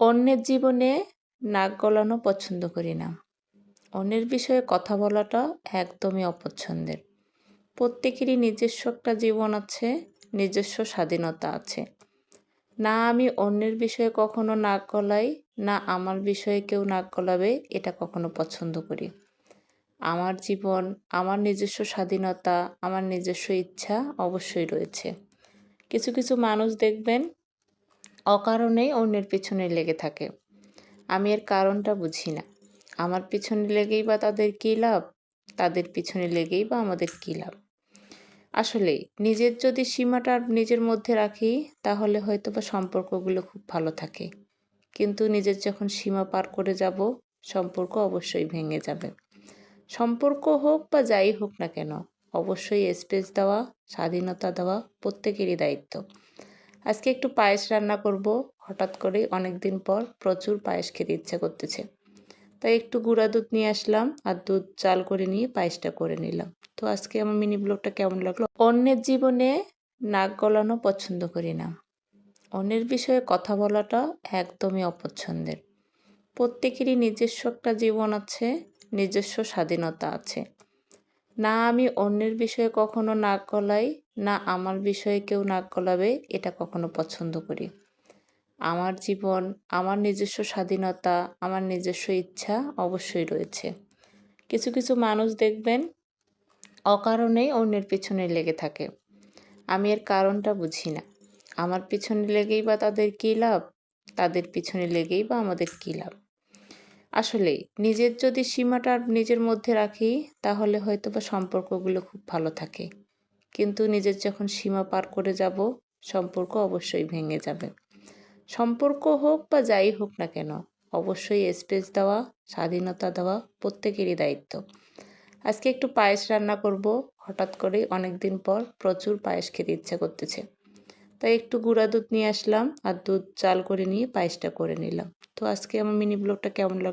অন্যের জীবনে নাক গলানো পছন্দ করি না। অন্যের বিষয়ে কথা বলাটা একদমই অপছন্দের। প্রত্যেকেরই নিজস্ব একটা জীবন আছে, নিজস্ব স্বাধীনতা আছে। না আমি অন্যের বিষয়ে কখনো নাক গলাই, না আমার বিষয়ে কেউ নাক গলাবে এটা কখনো পছন্দ করি। আমার জীবন, আমার নিজস্ব স্বাধীনতা, আমার নিজস্ব ইচ্ছা অবশ্যই রয়েছে। কিছু কিছু মানুষ দেখবেন অকারণেই অন্যের পিছনে লেগে থাকে। আমি এর কারণটা বুঝি না। আমার পিছনে লেগেই বা তাদের কী লাভ? তাদের পিছনে লেগেই বা আমাদের কী লাভ? আসলেই নিজের যদি সীমাটা নিজের মধ্যে রাখি তাহলে হয়তোবা সম্পর্কগুলো খুব ভালো থাকে। কিন্তু নিজের যখন সীমা পার করে যাব, সম্পর্ক অবশ্যই ভেঙে যাবে। সম্পর্ক হোক বা যাই হোক না কেন, অবশ্যই স্পেস দেওয়া, স্বাধীনতা দেওয়া প্রত্যেকেরই দায়িত্ব। আজকে একটু পায়েস রান্না করব। হঠাৎ করেই অনেকদিন পর প্রচুর পায়েস খেতে ইচ্ছা করতেছে। তাই একটু গুঁড়া দুধ নিয়ে আসলাম আর দুধ চাল করে নিয়ে পায়েসটা করে নিলাম। তো আজকে আমার মিনি ব্লগটা কেমন লাগলো? অন্যের জীবনে নাক গলানো পছন্দ করি না। অন্যের বিষয়ে কথা বলাটা একদমই অপছন্দের। প্রত্যেকেরই নিজস্ব একটা জীবন আছে, নিজস্ব স্বাধীনতা আছে। না আমি অন্যের বিষয়ে কখনো নাক গলাই, না আমার বিষয়ে কেউ নাক গলাবে এটা কখনো পছন্দ করি। আমার জীবন, আমার নিজস্ব স্বাধীনতা, আমার নিজস্ব ইচ্ছা অবশ্যই রয়েছে। কিছু কিছু মানুষ দেখবেন অকারণেই অন্যের পিছনে লেগে থাকে। আমি এর কারণটা বুঝি না। আমার পিছনে লেগেই বা তাদের কী লাভ? তাদের পিছনে লেগেই বা আমাদের কী লাভ? আসলেই নিজের যদি সীমাটা নিজের মধ্যে রাখি তাহলে হয়তোবা সম্পর্কগুলো খুব ভালো থাকে। কিন্তু নিজের যখন সীমা পার করে যাব, সম্পর্ক অবশ্যই ভেঙে যাবে। সম্পর্ক হোক বা যাই হোক না কেন, অবশ্যই স্পেস দেওয়া, স্বাধীনতা দেওয়া প্রত্যেকেরই দায়িত্ব। আজকে একটু পায়েস রান্না করব। হঠাৎ করেই অনেকদিন পর প্রচুর পায়েস খেতে ইচ্ছা করতেছে। তাই একটু গুঁড়া দুধ নিয়ে আসলাম আর দুধ চাল করে নিয়ে পায়েসটা করে নিলাম। তো আজকে আমার মিনি ব্লগটা কেমন লাগলো?